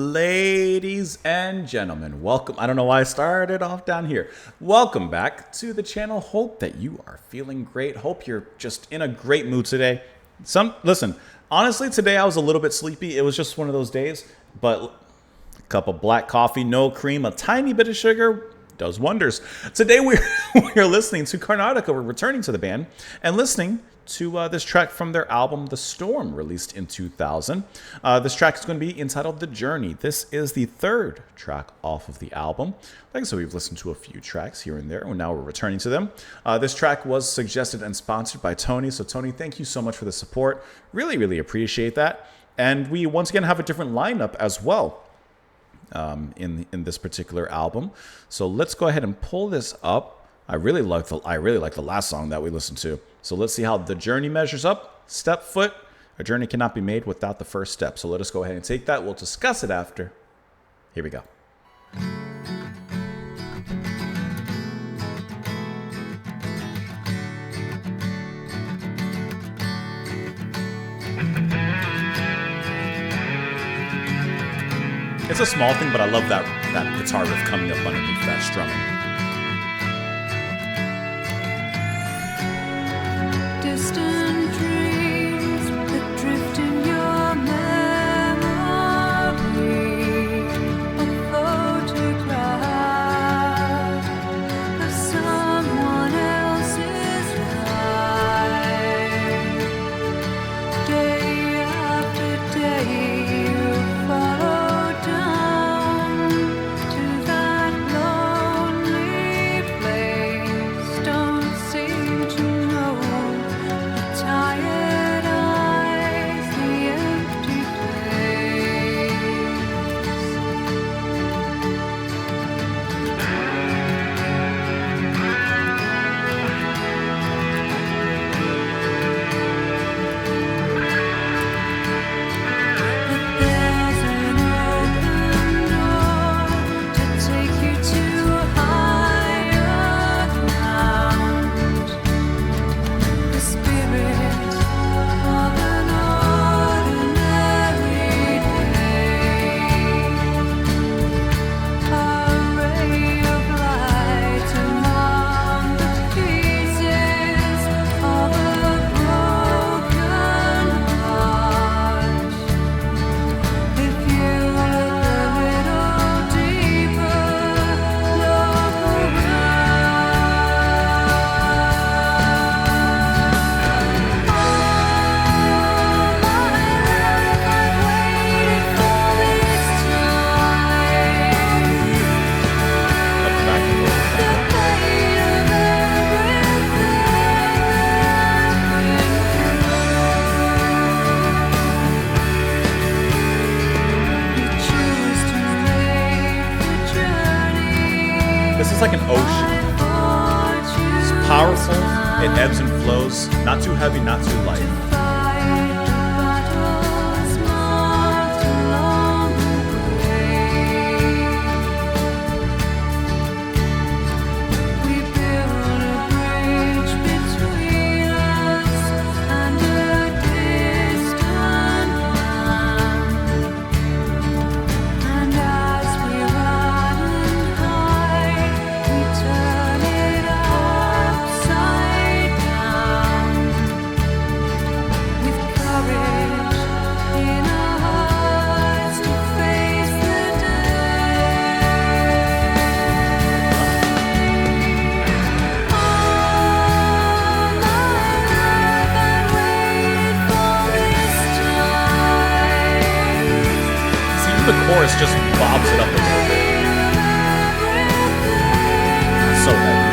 Ladies and gentlemen, welcome. I don't know why I started off down here. Welcome back to the channel. Hope that you are feeling great. Hope you're just in a great mood today. Listen, honestly, today I was a little bit sleepy. It was just one of those days, but a cup of black coffee, no cream, a tiny bit of sugar does wonders. Today we're listening to Karnataka. We're returning to the band and listening to this track from their album The Storm, released in 2000. This track is going to be entitled The Journey. This is the third track off of the album. Like I said, we've listened to a few tracks here and there, and now we're returning to them. This track was suggested and sponsored by Tony. So Tony, thank you so much for the support. Really, really appreciate that. And we once again have a different lineup as well in this particular album. So let's go ahead and pull this up. I really like the last song that we listened to. So let's see how The Journey measures up. Step foot. A journey cannot be made without the first step. So let us go ahead and take that. We'll discuss it after. Here we go. It's a small thing, but I love that guitar riff coming up underneath that strumming. Distant dreams that drift in your memory, a photograph of someone else's life. Day after day you follow down to that lonely place. Don't seem to know tired eyes, the empty place. But there's an open door to take you to higher ground. The spirit of an ordinary day, a ray of light among the pieces of a broken heart. If you look a little deeper, look This is like an ocean. It's powerful. It ebbs and flows. Not too heavy, not too light. The chorus just bobs it up a little bit. It's so heavy.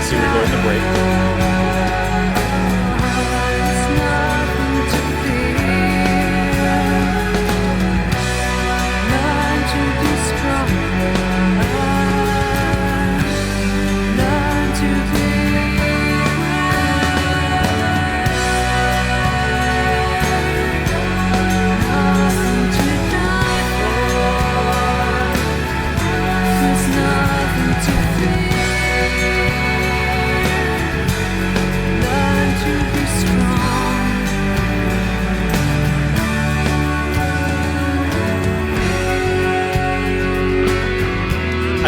See, we go in the break.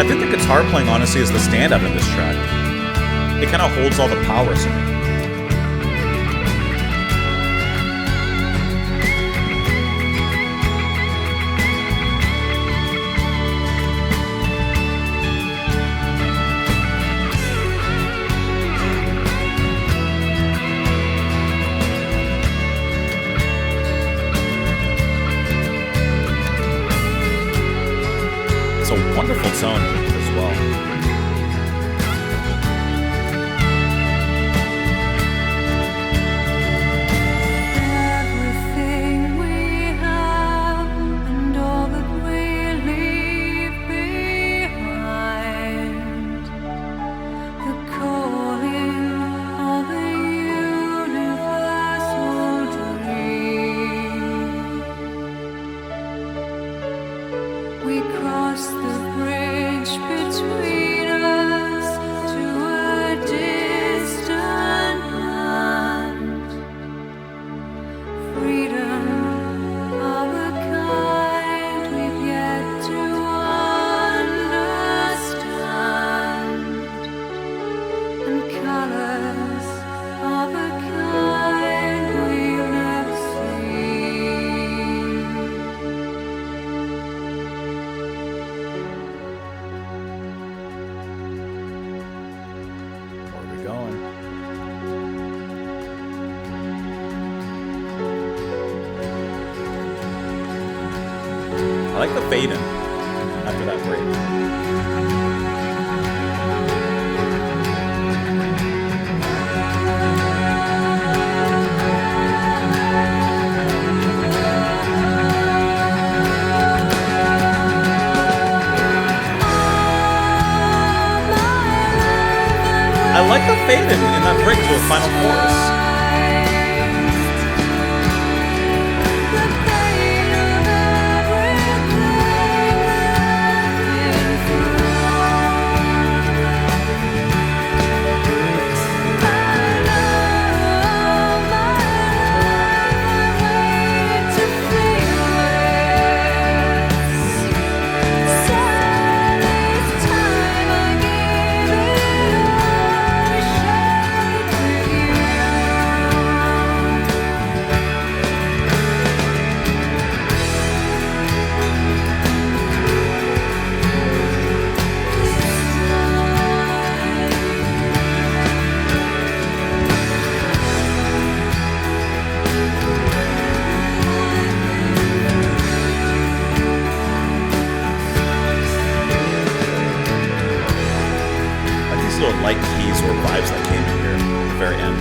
I think the guitar playing honestly is the standout in this track. It kind of holds all the power to me. A wonderful tone as well. Everything we have and all that we leave behind, the calling of a universal dream. We cross the bridge between us to a distant land. Freedom of a kind we've yet to understand, and colors of a kind we've never seen. Where are we going? I like the fade in after that break. I like the fade in that break to a final chorus. Little light keys or vibes that came in here at the very end.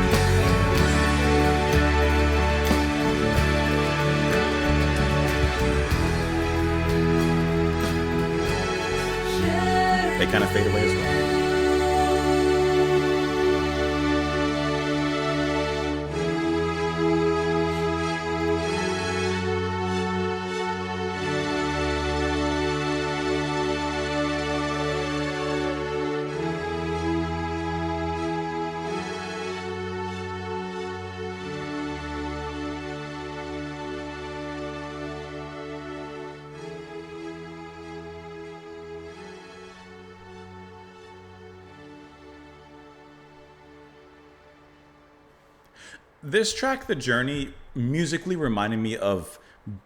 They kind of fade away as well. This track, The Journey, musically reminded me of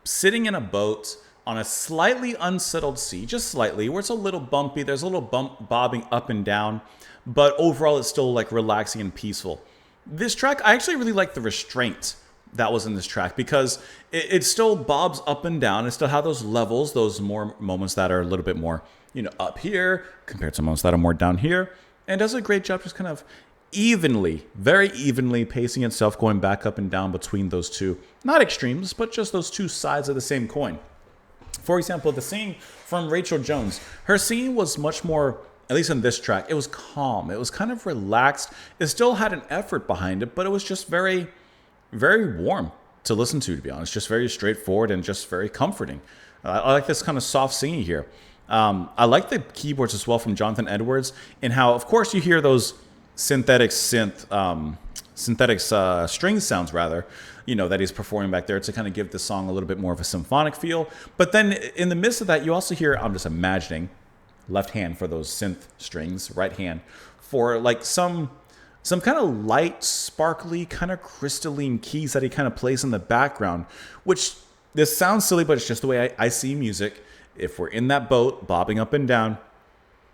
sitting in a boat on a slightly unsettled sea, just slightly, where it's a little bumpy, there's a little bump bobbing up and down, but overall it's still like relaxing and peaceful. This track, I actually really like the restraint that was in this track because it still bobs up and down. It still has those levels, those more moments that are a little bit more, up here compared to moments that are more down here, and does a great job just kind of evenly, very evenly pacing itself, going back up and down between those two, not extremes, but just those two sides of the same coin. For example, the singing from Rachel Jones, her singing was much more, at least in this track, it was calm. It was kind of relaxed. It still had an effort behind it, but it was just very, very warm to listen to be honest. Just very straightforward and just very comforting. I like this kind of soft singing here. I like the keyboards as well from Jonathan Edwards, and how, of course, you hear those synthetic string sounds rather, that he's performing back there to kind of give the song a little bit more of a symphonic feel. But then in the midst of that, you also hear, I'm just imagining, left hand for those synth strings, right hand for like some kind of light, sparkly, kind of crystalline keys that he kind of plays in the background, which this sounds silly, but it's just the way I see music. If we're in that boat bobbing up and down,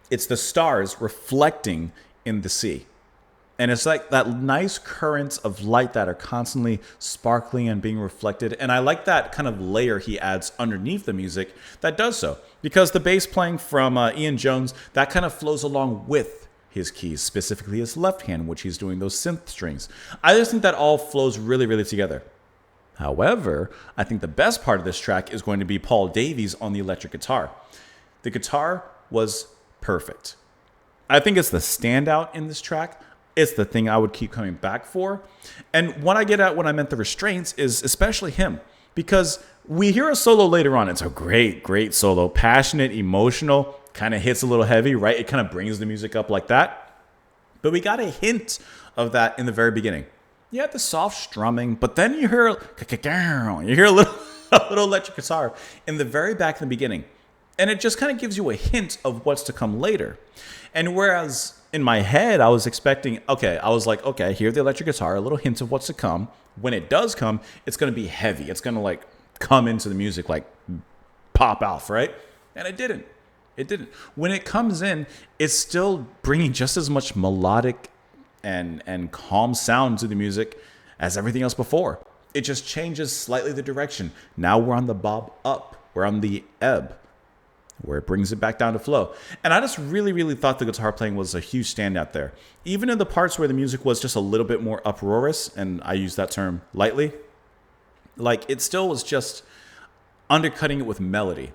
it's the stars reflecting in the sea. And it's like that nice currents of light that are constantly sparkling and being reflected. And I like that kind of layer he adds underneath the music that does so. Because the bass playing from Ian Jones, that kind of flows along with his keys, specifically his left hand, which he's doing those synth strings. I just think that all flows really, really together. However, I think the best part of this track is going to be Paul Davies on the electric guitar. The guitar was perfect. I think it's the standout in this track. It's the thing I would keep coming back for. And what I get at when I meant the restraints is especially him. Because we hear a solo later on. It's a great, great solo. Passionate, emotional, kind of hits a little heavy, right? It kind of brings the music up like that. But we got a hint of that in the very beginning. You had the soft strumming, but then you hear a little, a little electric guitar in the very back in the beginning. And it just kind of gives you a hint of what's to come later. And whereas in my head, I was expecting, I hear the electric guitar, a little hint of what's to come. When it does come, it's going to be heavy. It's going to like come into the music, like pop off, right? And it didn't. It didn't. When it comes in, it's still bringing just as much melodic and calm sound to the music as everything else before. It just changes slightly the direction. Now we're on the bob up. We're on the ebb, where it brings it back down to flow. And I just really, really thought the guitar playing was a huge standout there. Even in the parts where the music was just a little bit more uproarious, and I use that term lightly, like it still was just undercutting it with melody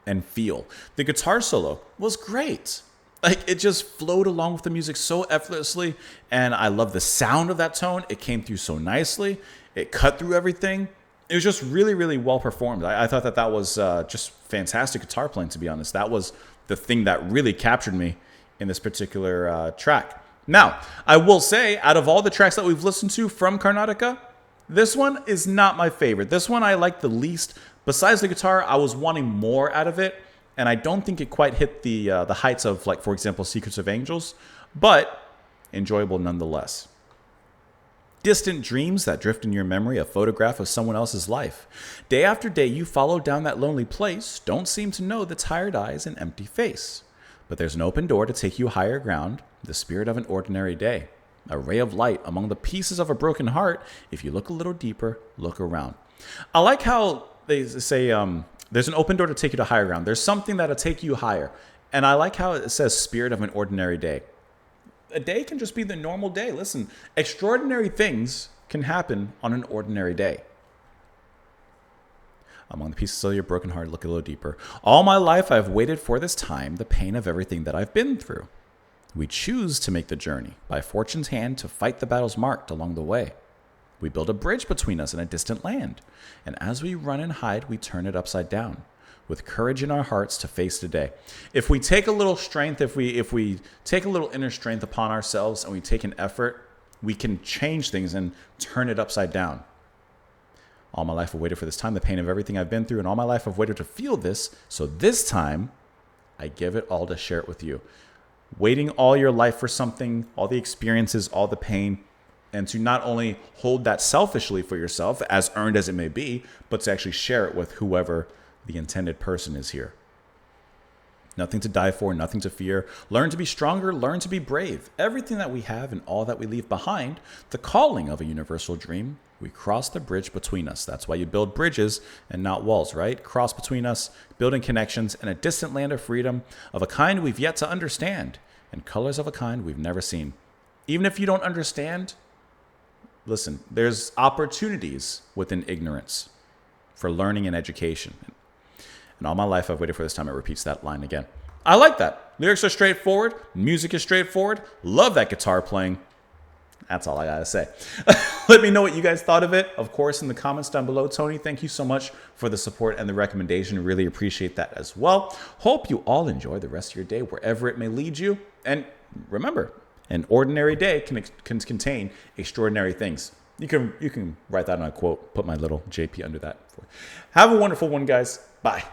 and feel. The guitar solo was great. Like it just flowed along with the music so effortlessly. And I love the sound of that tone. It came through so nicely. It cut through everything. It was just really, really well performed. I thought that was just fantastic guitar playing, to be honest. That was the thing that really captured me in this particular track. Now, I will say, out of all the tracks that we've listened to from Karnataka, this one is not my favorite. This one I like the least. Besides the guitar, I was wanting more out of it, and I don't think it quite hit the heights of, like, for example, Secrets of Angels, but enjoyable nonetheless. Distant dreams that drift in your memory, a photograph of someone else's life. Day after day, you follow down that lonely place, don't seem to know the tired eyes and empty face. But there's an open door to take you higher ground, the spirit of an ordinary day. A ray of light among the pieces of a broken heart. If you look a little deeper, look around. I like how they say there's an open door to take you to higher ground. There's something that'll take you higher. And I like how it says spirit of an ordinary day. A day can just be the normal day. Listen, extraordinary things can happen on an ordinary day. Among the pieces of your broken heart, look a little deeper. All my life I've waited for this time, the pain of everything that I've been through. We choose to make the journey, by fortune's hand, to fight the battles marked along the way. We build a bridge between us and a distant land, and as we run and hide, we turn it upside down, with courage in our hearts to face the day. If we take a little strength, if we take a little inner strength upon ourselves and we take an effort, we can change things and turn it upside down. All my life I've waited for this time, the pain of everything I've been through, and all my life I've waited to feel this, so this time I give it all to share it with you. Waiting all your life for something, all the experiences, all the pain, and to not only hold that selfishly for yourself, as earned as it may be, but to actually share it with whoever the intended person is here. Nothing to die for, nothing to fear. Learn to be stronger, learn to be brave. Everything that we have and all that we leave behind, the calling of a universal dream, we cross the bridge between us. That's why you build bridges and not walls, right? Cross between us, building connections in a distant land of freedom, of a kind we've yet to understand, and colors of a kind we've never seen. Even if you don't understand, listen, there's opportunities within ignorance for learning and education. And all my life I've waited for this time. It repeats that line again. I like that. Lyrics are straightforward. Music is straightforward. Love that guitar playing. That's all I gotta say. Let me know what you guys thought of it. Of course, in the comments down below. Tony, thank you so much for the support and the recommendation. Really appreciate that as well. Hope you all enjoy the rest of your day, wherever it may lead you. And remember, an ordinary day can contain extraordinary things. You can write that on a quote. Put my little JP under that. Have a wonderful one, guys. Bye.